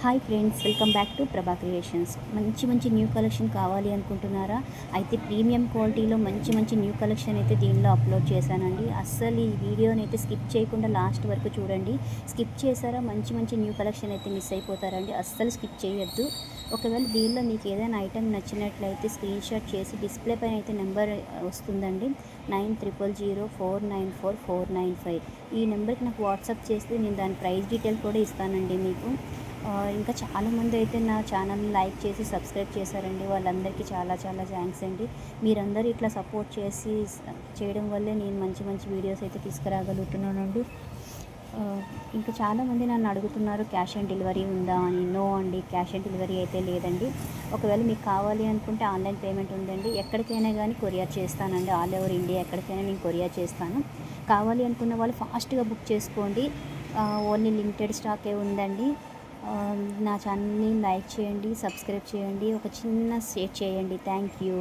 Hi friends, welcome back to ప్రభా creations. మంచి new collection కావాలి అనుకుంటున్నారా? అయితే ప్రీమియం క్వాలిటీలో మంచి న్యూ కలెక్షన్ అయితే దీనిలో అప్లోడ్ చేశానండి. అస్సలు ఈ వీడియోని అయితే స్కిప్ చేయకుండా లాస్ట్ వరకు చూడండి. స్కిప్ చేశారా మంచి న్యూ కలెక్షన్ అయితే మిస్ అయిపోతారండి. అస్సలు స్కిప్ చేయొద్దు. ఒకవేళ దీనిలో మీకు ఏదైనా ఐటెం నచ్చినట్లయితే స్క్రీన్ షాట్ చేసి డిస్ప్లే పైన అయితే నెంబర్ వస్తుందండి, 9000494495. ఈ నెంబర్కి నాకు వాట్సాప్ చేస్తే నేను దాని ప్రైస్ డీటెయిల్ కూడా ఇస్తానండి మీకు. ఇంకా చాలామంది అయితే నా ఛానల్ని లైక్ చేసి సబ్స్క్రైబ్ చేశారండి. వాళ్ళందరికీ చాలా థ్యాంక్స్ అండి. మీరందరూ ఇట్లా సపోర్ట్ చేయడం వల్లే నేను మంచి వీడియోస్ అయితే తీసుకురాగలుగుతున్నానండి. ఇంకా చాలామంది నన్ను అడుగుతున్నారు క్యాష్ ఆన్ డెలివరీ ఉందా అని. నో అండి, క్యాష్ ఆన్ డెలివరీ అయితే లేదండి. ఒకవేళ మీకు కావాలి అనుకుంటే ఆన్లైన్ పేమెంట్ ఉందండి. ఎక్కడికైనా కానీ కొరియర్ చేస్తానండి. ఆల్ ఓవర్ ఇండియా ఎక్కడికైనా నేను కొరియర్ చేస్తాను. కావాలి అనుకున్న వాళ్ళు ఫాస్ట్గా బుక్ చేసుకోండి. ఓన్లీ లిమిటెడ్ స్టాకే ఉందండి. నా ఛానల్ని లైక్ చేయండి, సబ్స్క్రైబ్ చేయండి, ఒక చిన్న షేర్ చేయండి. Thank you.